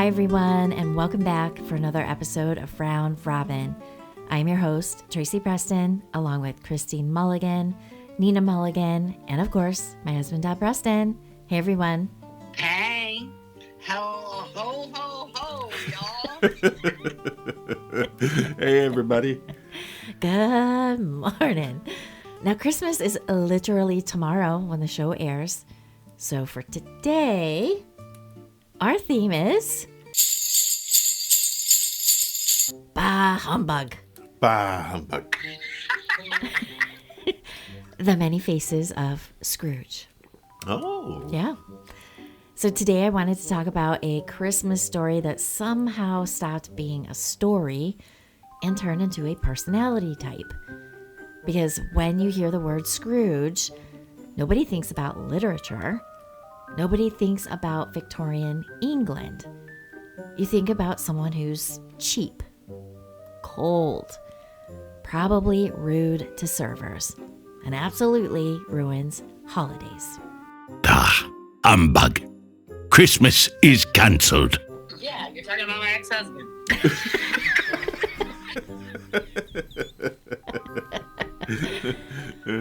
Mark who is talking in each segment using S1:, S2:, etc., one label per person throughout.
S1: everyone, and welcome back for another episode of Round Robin. I'm your host, Tracy Preston, along with Christine Mulligan, Nina Mulligan, and of course, my husband, Todd Preston. Hey, everyone.
S2: Hey. Ho, ho, ho, ho, y'all.
S3: Hey, everybody.
S1: Good morning. Now, Christmas is literally tomorrow when the show airs. So for today, our theme is Bah Humbug.
S3: Bah, humbug.
S1: The many faces of Scrooge.
S3: Oh.
S1: Yeah. So today I wanted to talk about a Christmas story that somehow stopped being a story and turned into a personality type. Because when you hear the word Scrooge, nobody thinks about literature. Nobody thinks about Victorian England. You think about someone who's cheap, cold, probably rude to servers, and absolutely ruins holidays.
S4: Ah, humbug. Christmas is cancelled.
S2: Yeah, you're talking about my ex-husband.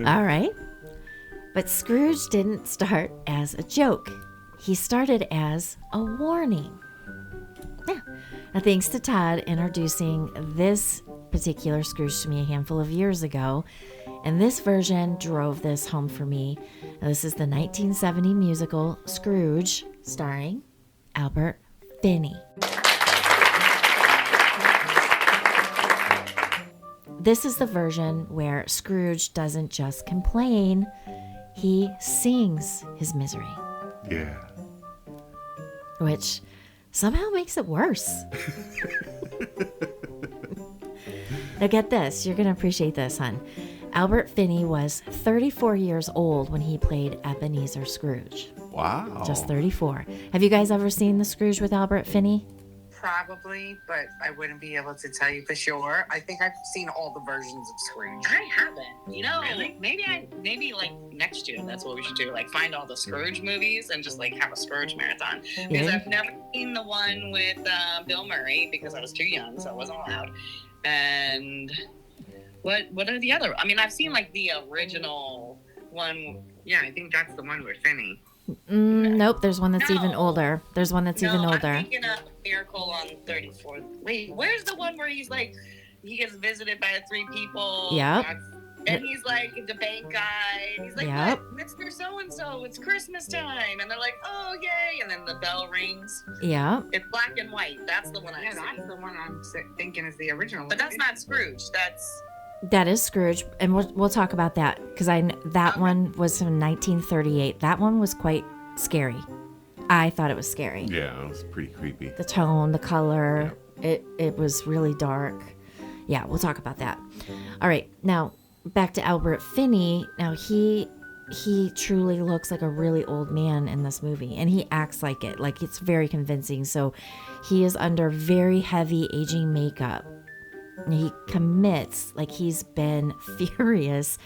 S1: All right. But Scrooge didn't start as a joke. He started as a warning. Yeah. Now, thanks to Todd introducing this particular Scrooge to me a handful of years ago, and this version drove this home for me. Now, this is the 1970 musical Scrooge, starring Albert Finney. This is the version where Scrooge doesn't just complain, he sings his misery,
S3: Yeah.
S1: which somehow makes it worse. Now get this, you're going to appreciate this, hon. Albert Finney was 34 years old when he played Ebenezer Scrooge.
S3: Wow.
S1: Just 34. Have you guys ever seen the Scrooge with Albert Finney?
S2: Probably, but I wouldn't be able to tell you for sure. I think I've seen all the versions of Scrooge.
S5: I haven't. You know, maybe like next year that's what we should do. Like find all the Scrooge movies and just like have a Scrooge marathon. Because
S1: Yeah.
S5: I've never seen the one with Bill Murray because I was too young, so I wasn't allowed. And what are the other? I mean, I've seen like the original one.
S2: Yeah, I think that's the one with Finney.
S1: Nope, there's one that's even
S5: No.
S1: older. There's one that's even older.
S5: I'm thinking of Miracle on 34th. Wait, where's the one where he's like, he gets visited by three people?
S1: Yep.
S5: And he's like the bank guy. And he's like,
S1: Yep.
S5: what? Mr. So-and-so, it's Christmas time. And they're like, oh, yay. And then the bell rings.
S1: Yeah.
S5: It's black and white. That's the one
S2: Yeah,
S5: I've
S2: that's
S5: seen.
S2: the one I'm thinking is the original.
S5: But that's not Scrooge. That's...
S1: That is Scrooge, and we'll talk about that because that one was from 1938. That one was quite scary. I thought it was scary.
S3: Yeah, it was pretty creepy.
S1: The tone, the color, it was really dark. Yeah, we'll talk about that. All right, now back to Albert Finney. Now he truly looks like a really old man in this movie, and he acts like it. Like it's very convincing. So he is under very heavy aging makeup. He commits like he's been furious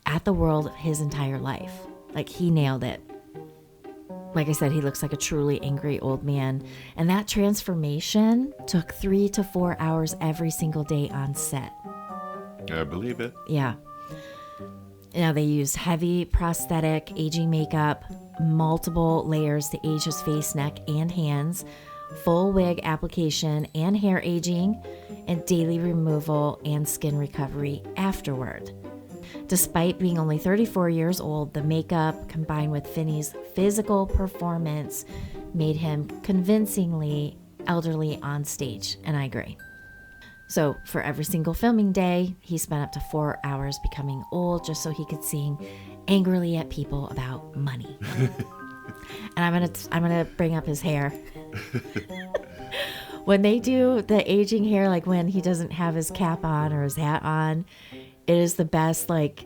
S1: at the world his entire life. Like he nailed it. Like I said, he looks like a truly angry old man. And that transformation took 3 to 4 hours every single day on set.
S3: I believe it.
S1: Yeah. Now they used heavy prosthetic aging makeup, multiple layers to age his face, neck, and hands, full wig application and hair aging, and daily removal and skin recovery afterward. Despite being only 34 years old, the makeup combined with Finney's physical performance made him convincingly elderly on stage, and I agree. So for every single filming day, he spent up to 4 hours becoming old just so he could sing angrily at people about money. And I'm gonna bring up his hair. When they do the aging hair, like when he doesn't have his cap on or his hat on, it is the best like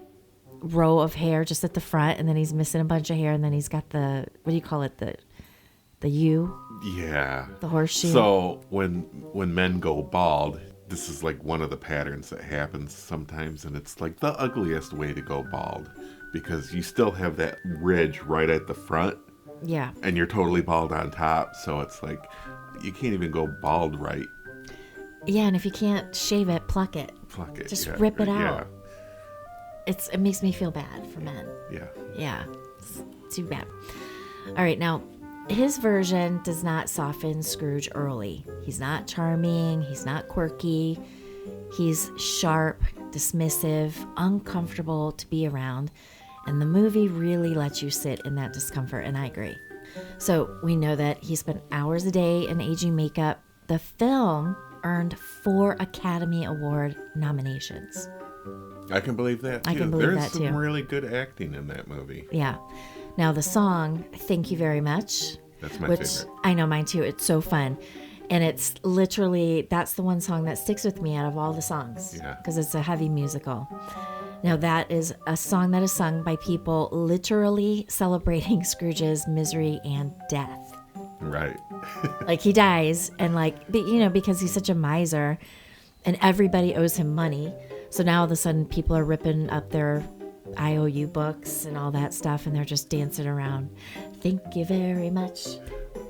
S1: row of hair just at the front, and then he's missing a bunch of hair, and then he's got the, what do you call it, the U?
S3: Yeah.
S1: The horseshoe.
S3: So when men go bald, this is like one of the patterns that happens sometimes, and it's like the ugliest way to go bald because you still have that ridge right at the front.
S1: Yeah.
S3: And you're totally bald on top, so it's like you can't even go bald right.
S1: Yeah, and if you can't shave it, pluck it.
S3: Pluck it.
S1: Just
S3: yeah.
S1: rip it
S3: Yeah.
S1: out. It makes me feel bad for men.
S3: Yeah.
S1: Yeah, it's too bad. All right, now, his version does not soften Scrooge early. He's not charming. He's not quirky. He's sharp, dismissive, uncomfortable to be around. And the movie really lets you sit in that discomfort, and I agree. So we know that he spent hours a day in aging makeup. The film earned 4 Academy Award nominations.
S3: I can believe that, too.
S1: I can believe
S3: There's
S1: that,
S3: some
S1: too.
S3: really good acting in that movie.
S1: Yeah. Now, the song, Thank You Very Much.
S3: That's my
S1: which
S3: favorite.
S1: I know, mine too. It's so fun. And it's literally, that's the one song that sticks with me out of all the songs.
S3: Yeah.
S1: Because it's a heavy musical. Now, that is a song that is sung by people literally celebrating Scrooge's misery and death.
S3: Right.
S1: Like, he dies, and because he's such a miser, and everybody owes him money. So now all of a sudden, people are ripping up their IOU books and all that stuff, and they're just dancing around. Thank you very much.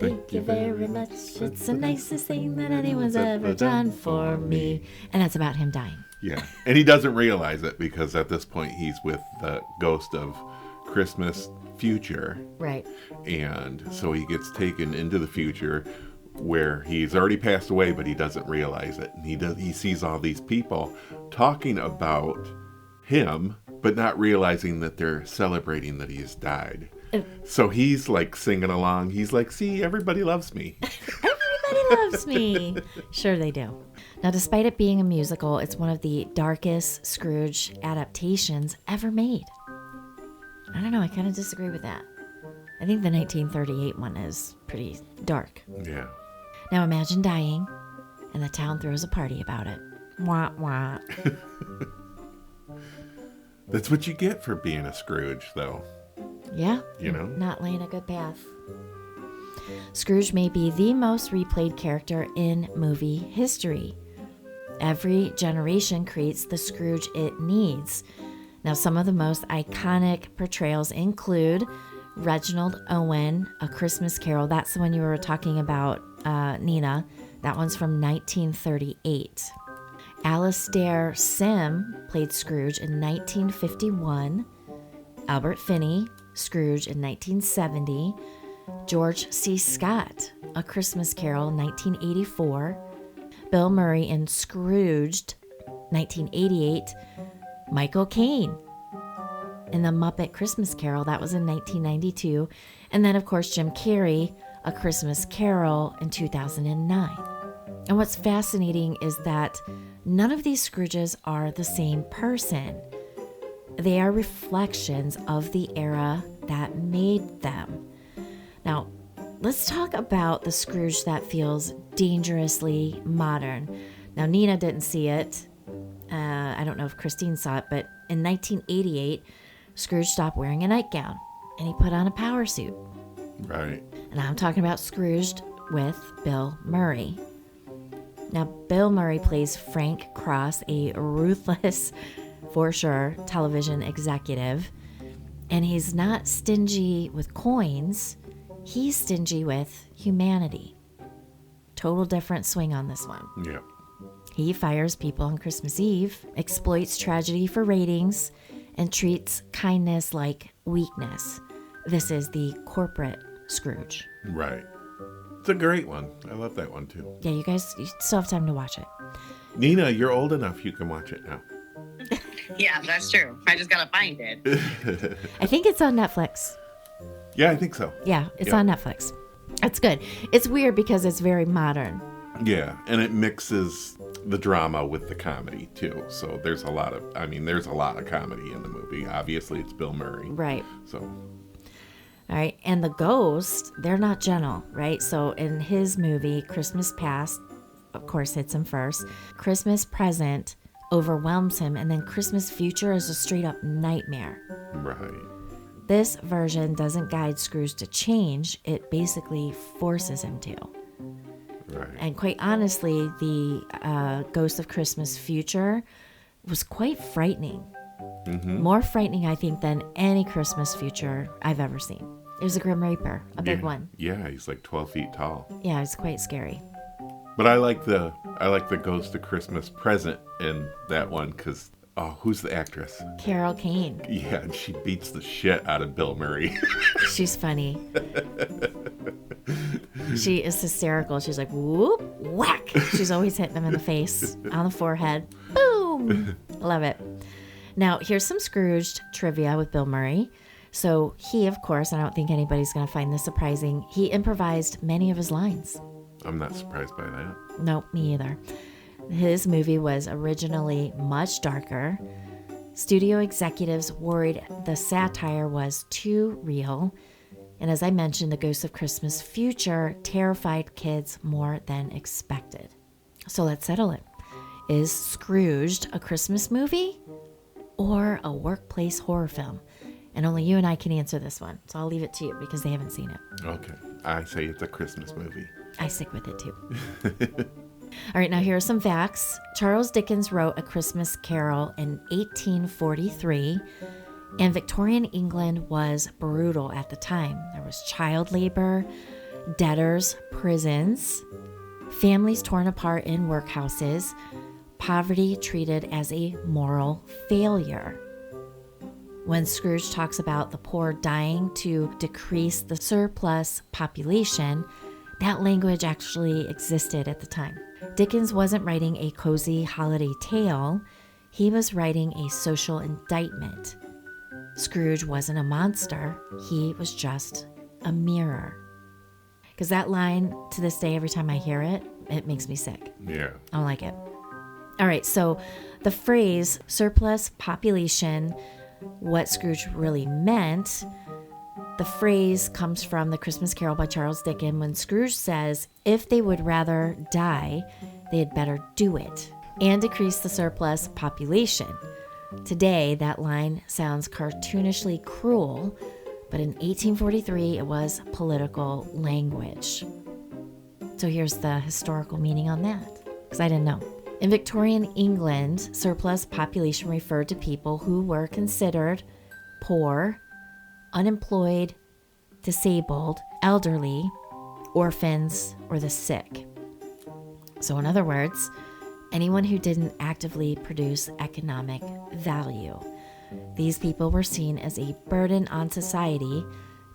S1: Thank you very much. It's the nicest thing that anyone's ever done for me. And that's about him dying.
S3: Yeah. And he doesn't realize it because at this point he's with the ghost of Christmas future.
S1: Right.
S3: And so he gets taken into the future where he's already passed away, but he doesn't realize it. And he sees all these people talking about him, but not realizing that they're celebrating that he's died. So he's like singing along. He's like, see, everybody loves me.
S1: Everybody loves me. Sure they do. Now, despite it being a musical, it's one of the darkest Scrooge adaptations ever made. I don't know. I kind of disagree with that. I think the 1938 one is pretty dark.
S3: Yeah.
S1: Now, imagine dying, and the town throws a party about it. Wah, wah.
S3: That's what you get for being a Scrooge, though.
S1: Yeah.
S3: You know?
S1: Not laying a good path. Scrooge may be the most replayed character in movie history. Every generation creates the Scrooge it needs. Now, some of the most iconic portrayals include Reginald Owen, A Christmas Carol. That's the one you were talking about, Nina. That one's from 1938. Alastair Sim played Scrooge in 1951. Albert Finney, Scrooge in 1970. George C. Scott, A Christmas Carol, 1984. Bill Murray in Scrooged, 1988. Michael Caine in The Muppet Christmas Carol, that was in 1992. And then, of course, Jim Carrey, A Christmas Carol in 2009. And what's fascinating is that none of these Scrooges are the same person. They are reflections of the era that made them. Now, let's talk about the Scrooge that feels dangerously modern. Now, Nina didn't see it. I don't know if Christine saw it, but in 1988, Scrooge stopped wearing a nightgown and he put on a power suit.
S3: Right.
S1: And I'm talking about Scrooged with Bill Murray. Now, Bill Murray plays Frank Cross, a ruthless, for sure, television executive. And he's not stingy with coins. He's stingy with humanity. Total different swing on this one.
S3: Yeah.
S1: He fires people on Christmas Eve, exploits tragedy for ratings, and treats kindness like weakness. This is the corporate Scrooge.
S3: Right. It's a great one. I love that one too.
S1: Yeah, you still have time to watch it.
S3: Nina, you're old enough. You can watch it now.
S5: Yeah, that's true. I just gotta find it.
S1: I think it's on Netflix.
S3: Yeah, I think so.
S1: Yeah, it's
S3: Yeah.
S1: on Netflix. It's good. It's weird because it's very modern.
S3: Yeah, and it mixes the drama with the comedy too. So there's a lot of comedy in the movie. Obviously, it's Bill Murray.
S1: Right.
S3: So,
S1: All right. And the ghosts, they're not gentle, right? So in his movie, Christmas Past, of course, hits him first. Christmas Present overwhelms him. And then Christmas Future is a straight up nightmare.
S3: right.
S1: This version doesn't guide Scrooge to change. It basically forces him to.
S3: Right.
S1: And quite honestly, the Ghost of Christmas Future was quite frightening.
S3: Mm-hmm.
S1: More frightening, I think, than any Christmas Future I've ever seen. It was a Grim Reaper, a big one.
S3: Yeah, he's like 12 feet tall.
S1: Yeah, it's quite scary.
S3: But I like the Ghost of Christmas Present in that one because, who's the actress?
S1: Carol Kane.
S3: Yeah, and she beats the shit out of Bill Murray.
S1: She's funny. She is hysterical. She's like, whoop, whack. She's always hitting him in the face, on the forehead. Boom. Love it. Now, here's some Scrooged trivia with Bill Murray. So he, of course, I don't think anybody's going to find this surprising, he improvised many of his lines.
S3: I'm not surprised by that.
S1: Nope, me either. His movie was originally much darker. Studio executives worried the satire was too real. And as I mentioned, the Ghost of Christmas Future terrified kids more than expected. So let's settle it. Is Scrooged a Christmas movie or a workplace horror film? And only you and I can answer this one. So I'll leave it to you because they haven't seen it.
S3: Okay. I say it's a Christmas movie.
S1: I stick with it too. All right, now here are some facts. Charles Dickens wrote A Christmas Carol in 1843, and Victorian England was brutal at the time. There was child labor, debtors, prisons, families torn apart in workhouses, poverty treated as a moral failure. When Scrooge talks about the poor dying to decrease the surplus population, that language actually existed at the time. Dickens wasn't writing a cozy holiday tale. He was writing a social indictment. Scrooge wasn't a monster. He was just a mirror. Because that line, to this day, every time I hear it, it makes me sick.
S3: Yeah.
S1: I don't like it. All right, so the phrase surplus population, what Scrooge really meant, the phrase comes from The Christmas Carol by Charles Dickens when Scrooge says, if they would rather die, they had better do it and decrease the surplus population. Today, that line sounds cartoonishly cruel, but in 1843, it was political language. So here's the historical meaning on that, because I didn't know. In Victorian England, surplus population referred to people who were considered poor, unemployed, disabled, elderly, orphans, or the sick. So in other words, anyone who didn't actively produce economic value. These people were seen as a burden on society,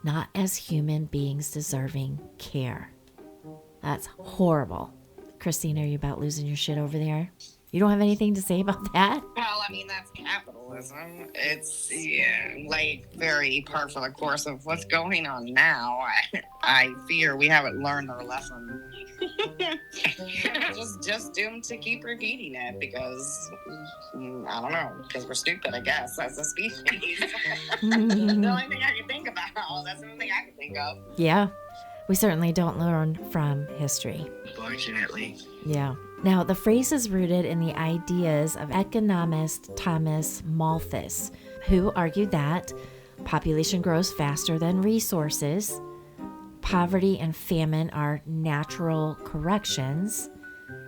S1: not as human beings deserving care. That's horrible. Christine, are you about losing your shit over there? You don't have anything to say about that?
S5: Well, I mean, that's capitalism. It's, like, very par for the course of what's going on now. I fear we haven't learned our lesson. just doomed to keep repeating it because, I don't know, because we're stupid, I guess, as a species. The only thing I can think about, that's the only thing I can think of.
S1: Yeah, we certainly don't learn from history.
S2: Unfortunately.
S1: Yeah. Now, the phrase is rooted in the ideas of economist Thomas Malthus, who argued that population grows faster than resources, poverty and famine are natural corrections,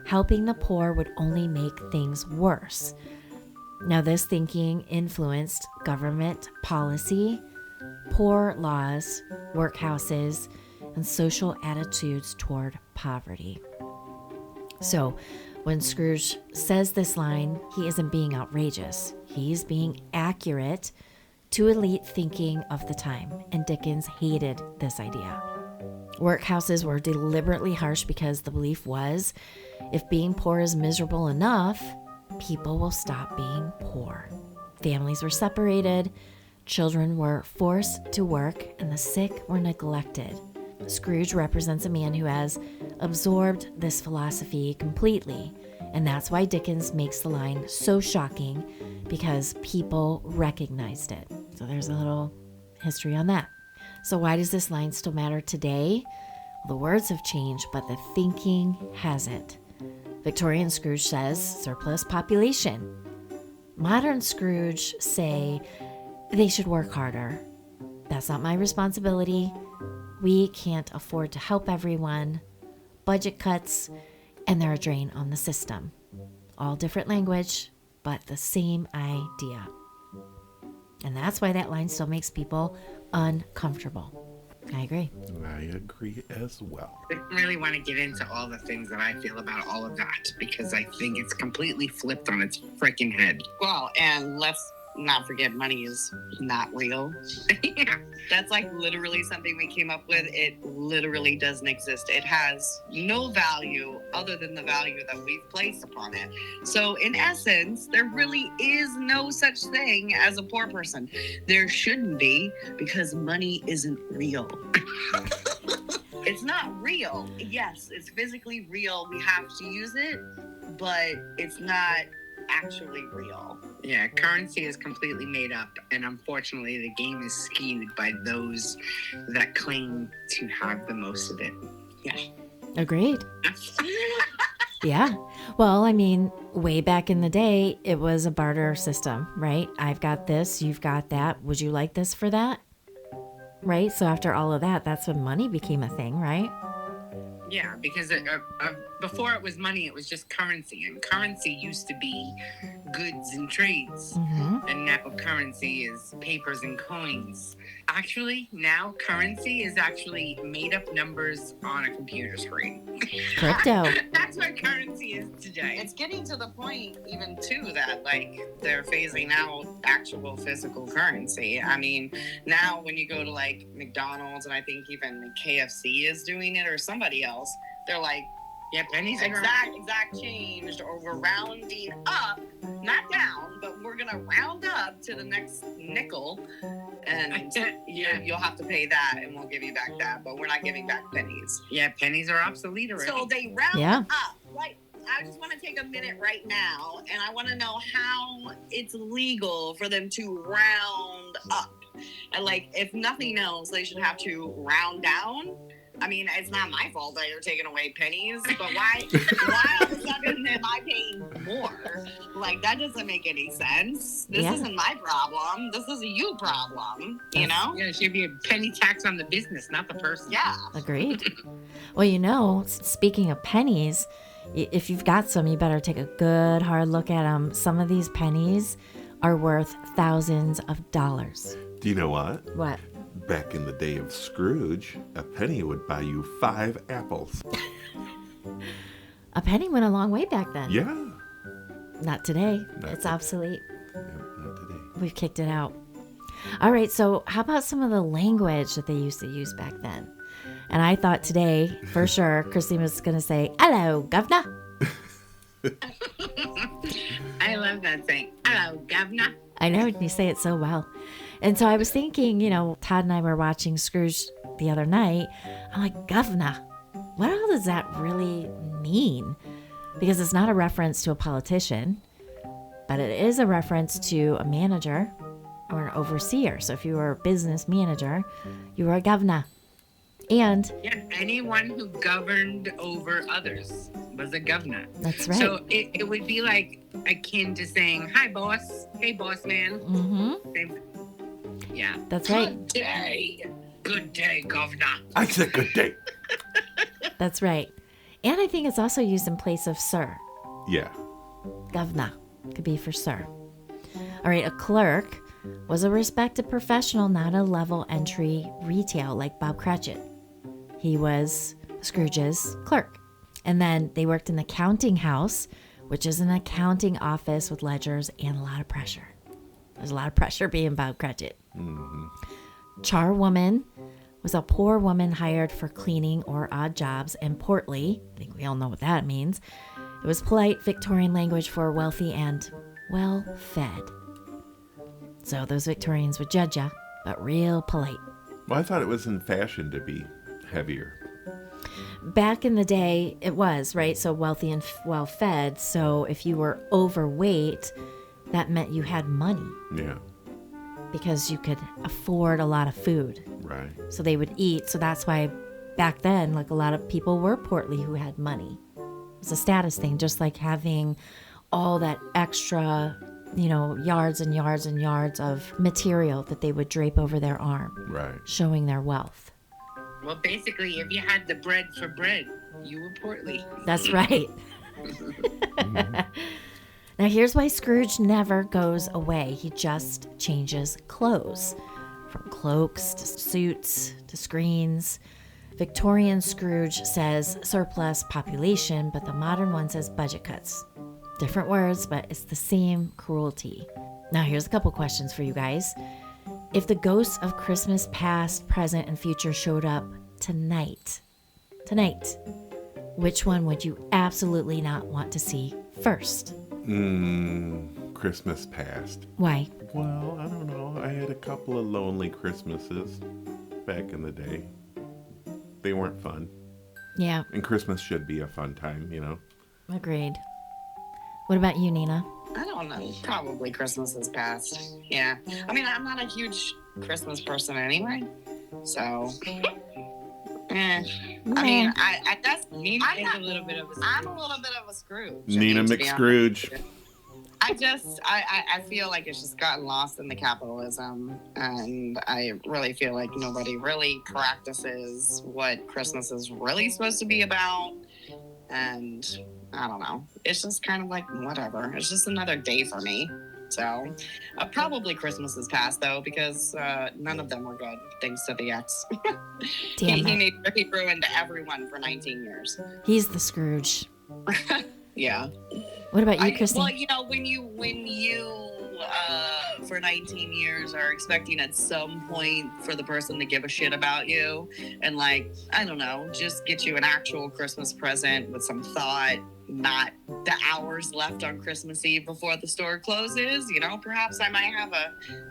S1: helping the poor would only make things worse. Now, this thinking influenced government policy, poor laws, workhouses, and social attitudes toward poverty. So, when Scrooge says this line, he isn't being outrageous. He's being accurate to elite thinking of the time, and Dickens hated this idea. Workhouses were deliberately harsh because the belief was, if being poor is miserable enough, people will stop being poor. Families were separated, children were forced to work, and the sick were neglected. Scrooge represents a man who has absorbed this philosophy completely, and that's why Dickens makes the line so shocking, because people recognized it. So there's a little history on that. So why does this line still matter today? Well, the words have changed, but the thinking hasn't. Victorian Scrooge says surplus population. Modern Scrooge say they should work harder. That's not my responsibility. We can't afford to help everyone. Budget cuts, and they're a drain on the system. All different language, but the same idea. And that's why that line still makes people uncomfortable. I agree.
S3: I agree as well.
S2: I don't really want to get into all the things that I feel about all of that because I think it's completely flipped on its freaking head.
S5: Well, and let's not forget money is not real. That's like literally something we came up with. It literally doesn't exist. It has no value other than the value that we've placed upon it. So in essence, there really is no such thing as a poor person. There shouldn't be, because money isn't real. It's not real. Yes, it's physically real. We have to use it, but it's not actually real.
S2: Yeah, currency is completely made up, and unfortunately, the game is skewed by those that claim to have the most of it. Yeah.
S1: Agreed. Yeah. Well, I mean, way back in the day, it was a barter system, right? I've got this, you've got that. Would you like this for that? Right? So after all of that, that's when money became a thing, right?
S2: Yeah, because before it was money, it was just currency, and currency used to be goods and trades, and now currency is papers and coins. Actually, now currency is actually made up numbers on a computer screen.
S1: Crypto.
S2: That's what currency is today.
S5: It's getting to the point even too that like they're phasing out actual physical currency. I mean, now when you go to like McDonald's, and I think even KFC is doing it, or somebody else, they're like,
S2: yeah, pennies are
S5: exact changed, or we're rounding up, not down, but we're gonna round up to the next nickel, and you'll have to pay that, and we'll give you back that, but we're not giving back pennies.
S2: Yeah, pennies are obsolete already.
S5: So they round up. Like, I just want to take a minute right now, and I want to know how it's legal for them to round up. And like, if nothing else, they should have to round down. I mean, it's not my fault that you're taking away pennies, but why all of a sudden am I paying more? Like, that doesn't make any sense. This isn't my problem. This is a you problem, you know?
S2: Yeah, it should be a penny tax on the business, not the person.
S5: Yeah.
S1: Agreed. Well, you know, speaking of pennies, if you've got some, you better take a good hard look at them. Some of these pennies are worth thousands of dollars.
S3: Do you know what?
S1: What?
S3: Back in the day of Scrooge, a penny would buy you 5 apples.
S1: A penny went a long way back then.
S3: Yeah.
S1: Not today.
S3: Not
S1: It's
S3: today.
S1: obsolete.
S3: Yeah, not today.
S1: We've kicked it out. All right, so how about some of the language that they used to use back then? And I thought today, for sure, Christine was going to say, "Hello, governor."
S2: I love that saying. Hello, governor.
S1: I know, you say it so well. And so I was thinking, you know, Todd and I were watching Scrooge the other night. I'm like, governor, what all does that really mean? Because it's not a reference to a politician, but it is a reference to a manager or an overseer. So if you were a business manager, you were a governor. And
S2: yeah, anyone who governed over others was a governor.
S1: That's right.
S2: So it would be like akin to saying, "Hi, boss. Hey, boss man."
S1: Mm-hmm.
S2: Yeah.
S1: That's right.
S2: Good day. Good day, governor.
S3: I said good day.
S1: That's right. And I think it's also used in place of sir.
S3: Yeah.
S1: Governor could be for sir. All right, a clerk was a respected professional, not a level entry retail like Bob Cratchit. He was Scrooge's clerk. And then they worked in the counting house, which is an accounting office with ledgers and a lot of pressure. There's a lot of pressure being Bob Cratchit. Charwoman was a poor woman hired for cleaning or odd jobs, and portly, I think we all know what that means. It was polite Victorian language for wealthy and well-fed. So those Victorians would judge ya, but real polite.
S3: Well, I thought it was in fashion to be heavier.
S1: Back in the day, it was, right? So wealthy and well-fed. So if you were overweight, that meant you had money
S3: Yeah.
S1: because you could afford a lot of food.
S3: Right.
S1: So they would eat. So that's why back then, like a lot of people were portly who had money. It was a status thing, just like having all that extra, you know, yards and yards and yards of material that they would drape over their arm,
S3: Right.
S1: showing their wealth.
S2: Well, basically, if you had the bread for bread, you were portly.
S1: That's right. Now, here's why Scrooge never goes away. He just changes clothes. from cloaks to suits to screens. Victorian Scrooge says surplus population, but the modern one says budget cuts. Different words, but it's the same cruelty. Now, here's a couple questions for you guys. If the ghosts of Christmas past, present, and future showed up tonight, which one would you absolutely not want to see first?
S3: Christmas past.
S1: Why?
S3: Well, I don't know. I had a couple of lonely Christmases back in the day. They weren't fun.
S1: Yeah,
S3: And Christmas should be a fun time, you know?
S1: agreed. What about you, Nina?
S5: I don't know. Probably Christmas is past. Yeah. I mean, I'm not a huge Christmas person anyway. So, I mean, I guess I'm a little bit of a Scrooge.
S3: Nina McScrooge.
S5: I feel like it's just gotten lost in the capitalism, and I really feel like nobody really practices what Christmas is really supposed to be about. And I don't know. It's just kind of like whatever. It's just another day for me. So probably Christmas is past though, because none of them were good, thanks to the ex. He ruined everyone for 19 years.
S1: He's the Scrooge.
S5: Yeah.
S1: What about you, Christine?
S5: Well, you know, when you for 19 years are expecting at some point for the person to give a shit about you and, like, I don't know, just get you an actual Christmas present with some thought, not the hours left on Christmas Eve before the store closes, you know, perhaps I might have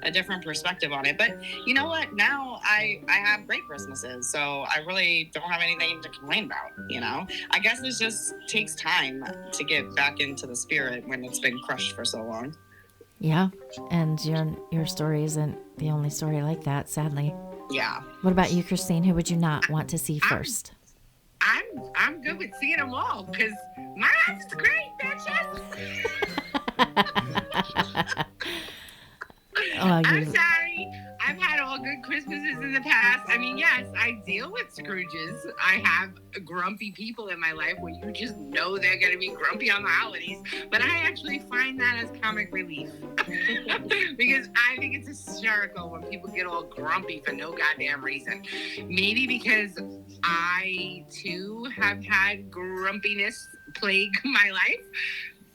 S5: a different perspective on it. But you know what? Now I have great Christmases, so I really don't have anything to complain about, you know? I guess it just takes time to get back into the spirit when it's been crushed for so long.
S1: Yeah, and your story isn't the only story like that, sadly.
S5: Yeah.
S1: What about you, Christine? Who would you not want to see first?
S2: I'm good with seeing them all because my life is great, bitches. I'm sorry. I've had all good Christmases in the past. I mean, yes, I deal with Scrooges. I have grumpy people in my life where you just know they're going to be grumpy on the holidays. But I actually find that as comic relief because I think it's hysterical when people get all grumpy for no goddamn reason. Maybe because I, too, have had grumpiness plague my life.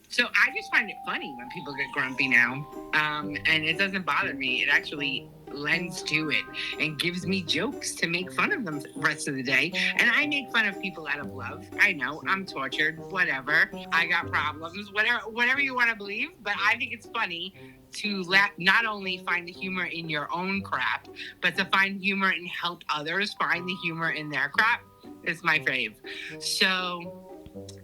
S2: So I just find it funny when people get grumpy now. And it doesn't bother me. It actually lends to it and gives me jokes to make fun of them the rest of the day. And I make fun of people out of love. I know, I'm tortured, whatever. I got problems, whatever you want to believe. But I think it's funny to not only find the humor in your own crap, but to find humor and help others find the humor in their crap. It's my fave. So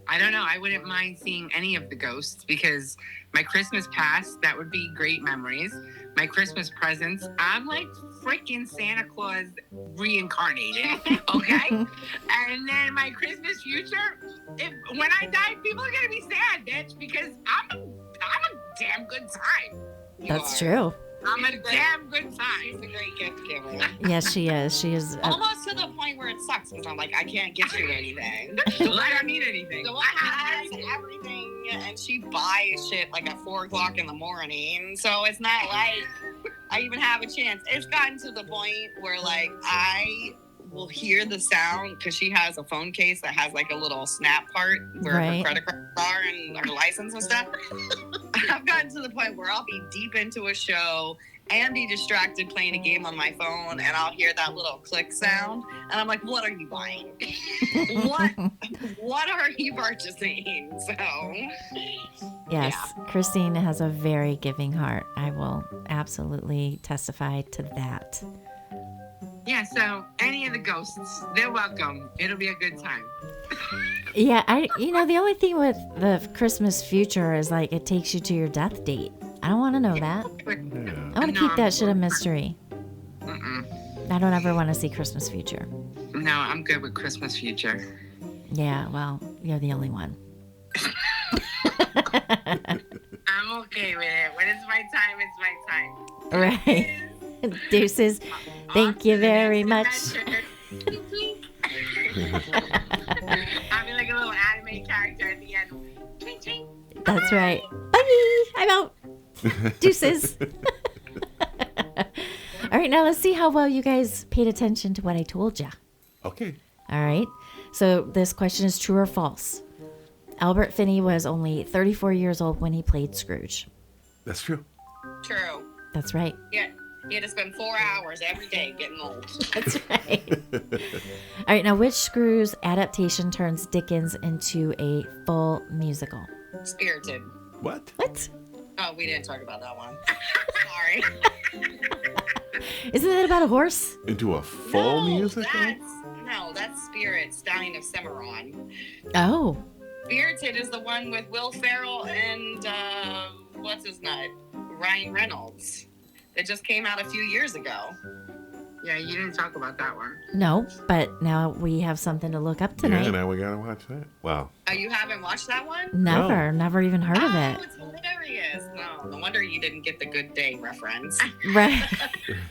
S2: I don't know. I wouldn't mind seeing any of the ghosts because my Christmas past, that would be great memories. My Christmas presents, I'm like freaking Santa Claus reincarnated, okay? And then my Christmas future, when I die, people are going to be sad, bitch, because I'm a damn good time.
S1: That's true.
S2: I'm a damn good time.
S5: She's a great gift giver.
S1: Yes, she is. She is.
S5: Almost to the point where it sucks because I'm like, I can't get you anything.
S2: I don't need anything.
S5: The one has everything, and she buys shit like at 4 o'clock in the morning. So it's not like I even have a chance. It's gotten to the point where, like, I will hear the sound because she has a phone case that has like a little snap part where her credit cards are and her license and stuff. I've gotten to the point where I'll be deep into a show and be distracted playing a game on my phone, and I'll hear that little click sound, and I'm like, "What are you buying? What are you purchasing?" So,
S1: yes,
S5: yeah.
S1: Christine has a very giving heart. I will absolutely testify to that.
S2: Yeah, so any of the ghosts, they're welcome. It'll be a good time.
S1: Yeah, the only thing with the Christmas future is like it takes you to your death date. I don't want to know that. I want to keep that shit a mystery. I don't ever want to see Christmas future.
S2: No, I'm good with Christmas future.
S1: Yeah, well, you're the only one.
S2: I'm okay with it. When it's my time, it's my time.
S1: Right. Deuces, thank you very much.
S2: I'll be like a little anime character at the end. Twink, twink.
S1: That's right. Bye. I'm out. Deuces. All right, now let's see how well you guys paid attention to what I told you.
S3: Okay.
S1: All right. So this question is true or false. Albert Finney was only 34 years old when he played Scrooge.
S3: That's true.
S5: True.
S1: That's right.
S5: Yeah. You had to spend 4 hours every day getting old.
S1: That's right. All right. Now, which Scrooge adaptation turns Dickens into a full musical?
S5: Spirited.
S3: What?
S1: What?
S5: Oh, we didn't talk about that one. Sorry.
S1: Isn't that about a horse?
S3: Into a full musical?
S5: That's Spirit, Stallion of Cimarron.
S1: Oh.
S5: Spirited is the one with Will Ferrell and, what's his name? Ryan Reynolds. It just came out a few years ago.
S2: Yeah, you didn't talk about that one.
S1: No, but now we have something to look up tonight.
S3: Yeah, now we gotta watch that. Wow.
S5: Oh, you haven't watched that one?
S1: Never even heard of it.
S5: It's hilarious. No wonder you didn't get the Good Day reference.
S1: Right.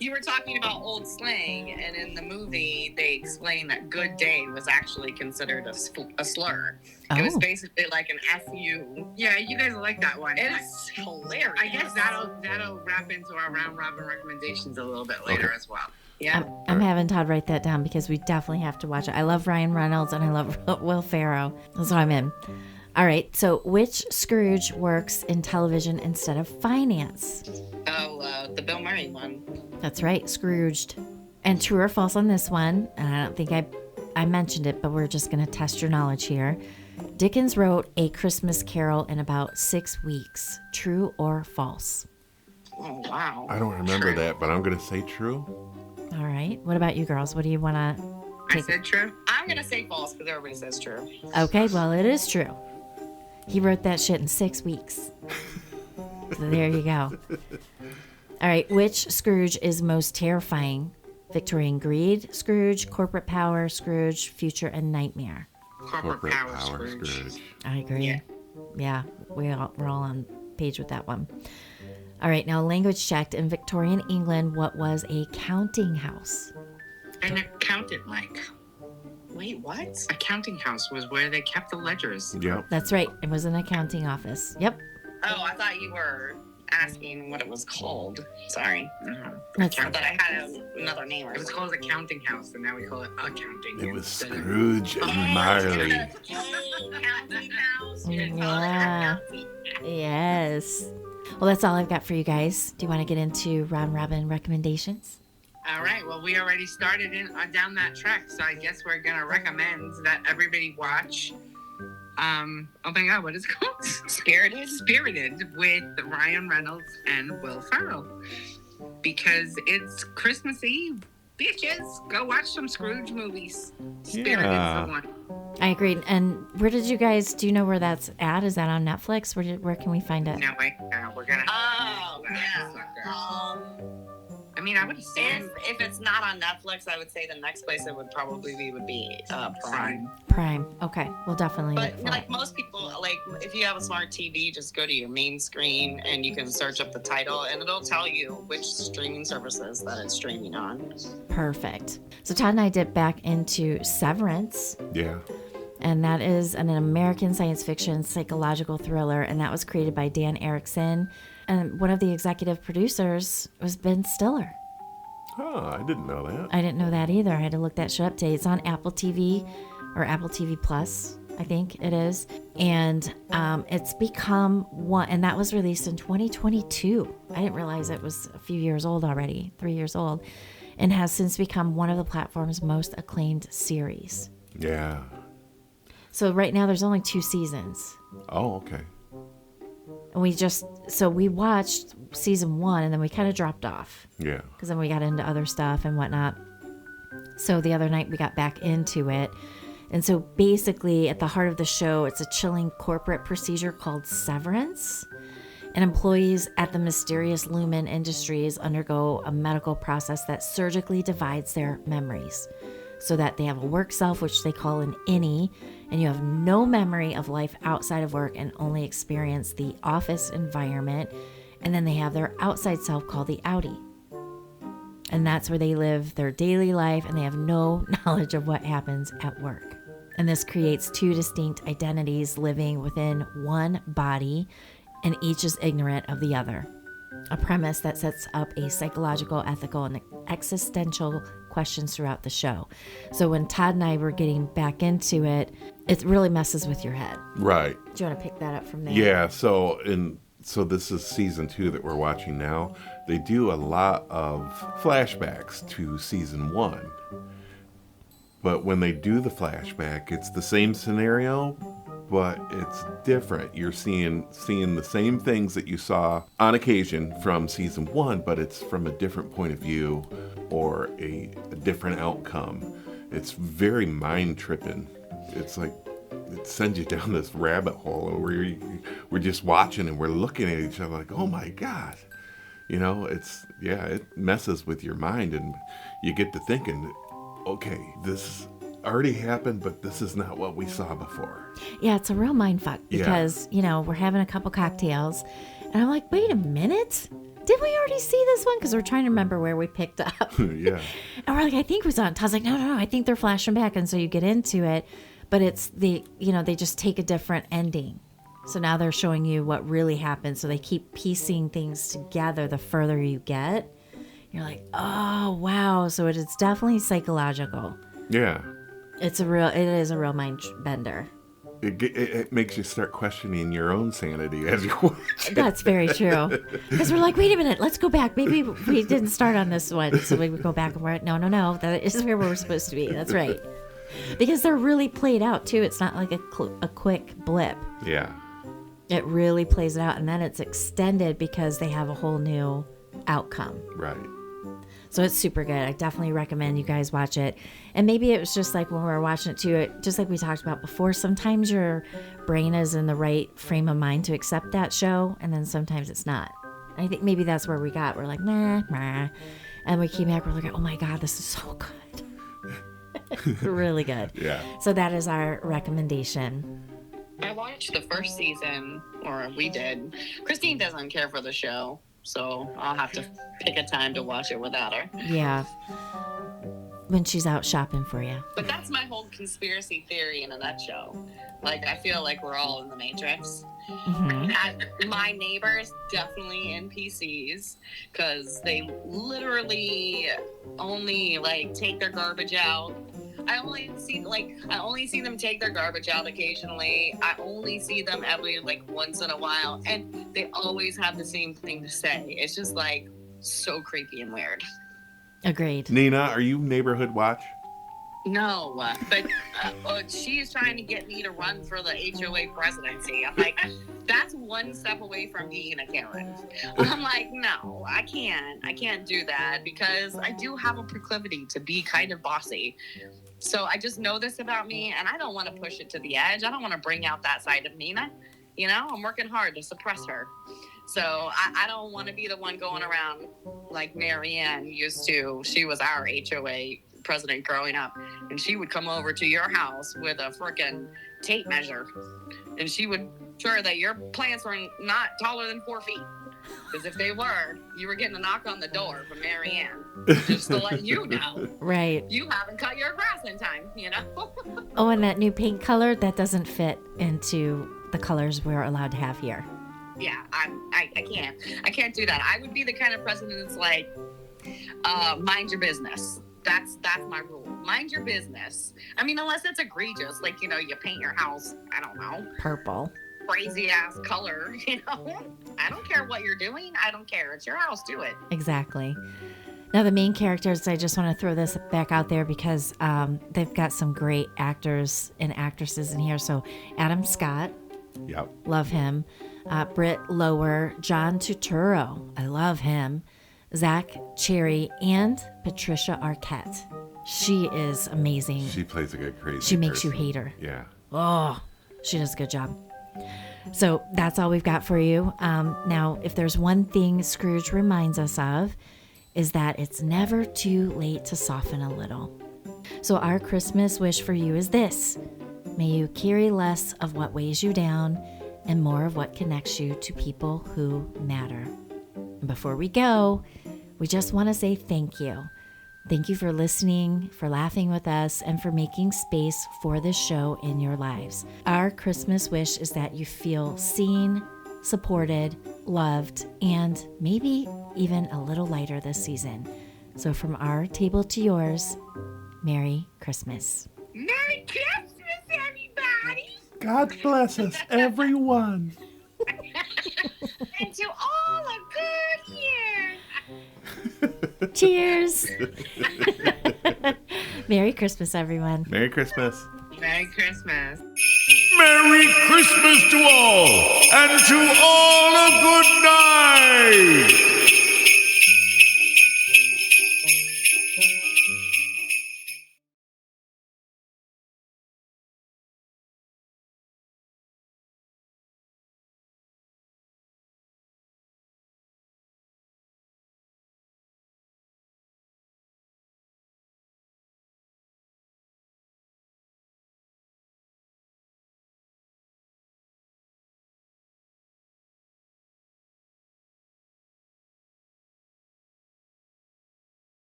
S5: You were talking about old slang, and in the movie, they explained that good day was actually considered a slur. It was
S1: Oh.
S5: basically like an FU.
S2: Yeah, you guys like that one.
S5: It's hilarious.
S2: I guess that'll wrap into our round robin recommendations a little bit later as well.
S5: Yeah.
S1: I'm having Todd write that down because we definitely have to watch it. I love Ryan Reynolds and I love Will Ferrell. That's what I'm in. All right. So, which Scrooge works in television instead of finance?
S5: Oh, the Bill Murray one.
S1: That's right, Scrooged. And true or false on this one, and I don't think I mentioned it, but we're just going to test your knowledge here. Dickens wrote A Christmas Carol in about 6 weeks. True or false?
S5: Oh, wow.
S3: I don't remember that, but I'm gonna say true.
S1: All right. What about you girls? What do you want to
S2: I
S1: take?
S2: said true.
S5: I'm going to say false because everybody says true.
S1: Okay, well, it is true. He wrote that shit in 6 weeks. So there you go. All right, which Scrooge is most terrifying? Victorian greed, Scrooge, corporate power, Scrooge, future and nightmare.
S2: Corporate power Scrooge.
S1: I agree.
S5: Yeah.
S1: We're all on page with that one. All right, now language checked. In Victorian England, what was a counting house?
S2: An accountant, like.
S5: Wait, what?
S2: A counting house was where they kept the ledgers.
S3: Yep.
S1: That's right. It was an accounting office. Yep.
S5: Oh, I thought you were asking what it was called. Sorry.
S1: That's
S5: I thought I had another name or
S2: It was
S5: something.
S2: called a counting house, and now we call it accounting.
S3: It was
S2: instead of-
S3: Scrooge and Marley.
S5: Counting house.
S1: Yeah. Yes. Well, that's all I've got for you guys. Do you want to get into round robin recommendations?
S2: All right. Well, we already started down that track, so I guess we're gonna recommend that everybody watch. Oh my God, what is it called? Spirited with Ryan Reynolds and Will Ferrell, because it's Christmas Eve. Bitches, go watch some Scrooge movies. Spirited's
S3: Yeah.
S2: the one.
S1: I agreed. And where did you guys, do you know where that's at? Is that on Netflix? Where can we find it?
S2: No, we're gonna.
S5: Oh, yeah.
S2: I mean, I would assume
S5: If it's not on Netflix, I would say the next place it would probably be Prime.
S1: Prime. Okay. We'll definitely look
S5: But
S1: for
S5: like
S1: it.
S5: most people, like if you have a smart TV, just go to your main screen and you can search up the title and it'll tell you which streaming services that it's streaming on.
S1: Perfect. So Todd and I dipped back into Severance,
S3: Yeah.
S1: and that is an American science fiction psychological thriller, and that was created by Dan Erickson. And one of the executive producers was Ben Stiller.
S3: Oh, I didn't know that.
S1: I didn't know that either. I had to look that shit up today. It's on Apple TV or Apple TV Plus, I think it is. And it's become one, and that was released in 2022. I didn't realize it was a few years old already, 3 years old, and has since become one of the platform's most acclaimed series.
S3: Yeah.
S1: So right now there's only 2 seasons.
S3: Oh, okay.
S1: And we watched season 1 and then we kind of dropped off
S3: Yeah.
S1: because then we got into other stuff and whatnot. So the other night we got back into it. And so basically at the heart of the show, it's a chilling corporate procedure called severance. And employees at the mysterious Lumen Industries undergo a medical process that surgically divides their memories so that they have a work self, which they call an innie, and you have no memory of life outside of work and only experience the office environment. And then they have their outside self called the outie. And that's where they live their daily life and they have no knowledge of what happens at work. And this creates 2 distinct identities living within one body, and each is ignorant of the other. a premise that sets up a psychological, ethical, and existential questions throughout the show. So when Todd and I were getting back into it, it really messes with your head.
S3: Right.
S1: Do you want to pick that up from there?
S3: Yeah, so this is season 2 that we're watching now. They do a lot of flashbacks to season 1. But when they do the flashback, it's the same scenario, but it's different. You're seeing the same things that you saw on occasion from season 1, but it's from a different point of view or a different outcome. It's very mind-tripping. It's like it sends you down this rabbit hole where we're just watching and we're looking at each other like, oh my God. You know, it messes with your mind, and you get to thinking, okay, this already happened, but this is not what we saw before.
S1: Yeah, it's a real mind fuck because, we're having a couple cocktails and I'm like, wait a minute. Did we already see this one? Because we're trying to remember where we picked up.
S3: Yeah.
S1: And we're like, I think it was on. Todd's like, no, I think they're flashing back. And so you get into it, but it's they just take a different ending. So now they're showing you what really happened. So they keep piecing things together the further you get. You're like, oh, wow. So it is definitely psychological.
S3: Yeah.
S1: It is a real mind bender.
S3: It makes you start questioning your own sanity as you watch it.
S1: That's very true. Because we're like, wait a minute, let's go back. Maybe we didn't start on this one. So we would go back and we're like, no. That is where we're supposed to be. That's right. Because they're really played out, too. It's not like a quick blip.
S3: Yeah.
S1: It really plays it out. And then it's extended because they have a whole new outcome.
S3: Right.
S1: So it's super good. I definitely recommend you guys watch it. And maybe it was just like when we were watching it too, just like we talked about before, sometimes your brain is in the right frame of mind to accept that show, and then sometimes it's not. And I think maybe that's where we got. We're like, nah. And we came back, we're like, oh my God, this is so good. Really good.
S3: Yeah.
S1: So that is our recommendation.
S5: I watched the first season, or we did. Christine doesn't care for the show, so I'll have to pick a time to watch it without her.
S1: Yeah. When she's out shopping for you.
S5: But that's my whole conspiracy theory in a nutshell. Like, I feel like we're all in the Matrix. Mm-hmm. My neighbors definitely NPCs, because they literally only take their garbage out. I only see them take their garbage out occasionally. I only see them every once in a while, and they always have the same thing to say. It's just so creepy and weird.
S1: Agreed.
S3: Nina, are you Neighborhood Watch?
S5: No, but she's trying to get me to run for the HOA presidency. I'm like, that's one step away from being a Karen. I'm like, no, I can't do that, because I do have a proclivity to be kind of bossy. So I just know this about me, and I don't want to push it to the edge. I don't want to bring out that side of Nina. I'm working hard to suppress her. So I don't want to be the one going around like Marianne used to. She was our HOA president growing up, and she would come over to your house with a freaking tape measure, and she would ensure that your plants were not taller than 4 feet. Because if they were, you were getting a knock on the door from Marianne, just to let you know.
S1: Right.
S5: You haven't cut your grass in time,
S1: Oh, and that new paint color, that doesn't fit into the colors we're allowed to have here.
S5: Yeah, I can't do that. I would be the kind of president that's like, mind your business. That's my rule. Mind your business. I mean, unless it's egregious, you paint your house, I don't know,
S1: purple,
S5: crazy ass color, I don't care what you're doing. I don't care. It's your house. Do it.
S1: Exactly. Now, the main characters, I just want to throw this back out there because they've got some great actors and actresses in here. So Adam Scott.
S3: Yep.
S1: Love him. Britt Lower, John Turturro. I love him. Zach Cherry, and Patricia Arquette. She is amazing.
S3: She plays a good crazy
S1: She makes
S3: person.
S1: you hate her.
S3: Yeah.
S1: Oh, she does a good job. So that's all we've got for you. Now, if there's one thing Scrooge reminds us of, is that it's never too late to soften a little. So our Christmas wish for you is this. May you carry less of what weighs you down and more of what connects you to people who matter. And before we go, we just want to say thank you. Thank you for listening, for laughing with us, and for making space for this show in your lives. Our Christmas wish is that you feel seen, supported, loved, and maybe even a little lighter this season. So from our table to yours, Merry Christmas.
S2: Merry Christmas, everybody!
S3: God bless us, everyone.
S2: And to all a good year!
S1: Cheers! Merry Christmas, everyone.
S3: Merry Christmas.
S2: Merry Christmas.
S4: Merry Christmas to all, and to all a good night!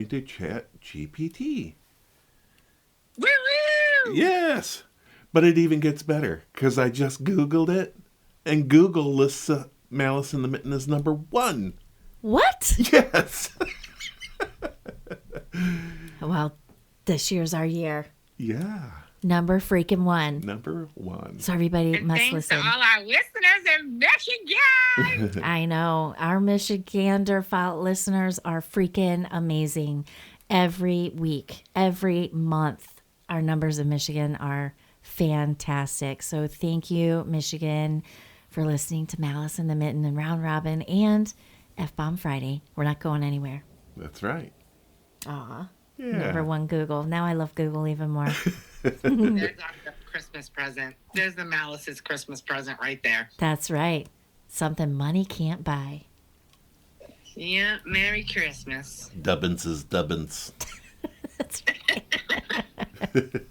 S3: To Chat GPT.
S2: Woo woo!
S3: Yes, but it even gets better because I just Googled it, and Google lists Malice in the Mitten as number 1.
S1: What?
S3: Yes.
S1: Well, this year's our year.
S3: Yeah.
S1: Number freaking 1.
S3: Number 1.
S1: So everybody
S2: And
S1: must
S2: thanks
S1: listen.
S2: to all our listeners in Michigan.
S1: I know. Our Michigander listeners are freaking amazing. Every week, every month, our numbers in Michigan are fantastic. So thank you, Michigan, for listening to Malice in the Mitten and Round Robin and F-Bomb Friday. We're not going anywhere.
S3: That's right.
S1: Aw. Number one Google. Now I love Google even more.
S2: There's our Christmas present. There's the Malice's Christmas present right there.
S1: That's right. Something money can't buy.
S2: Yeah, Merry Christmas.
S3: Dubbins is Dubbins.
S1: That's right.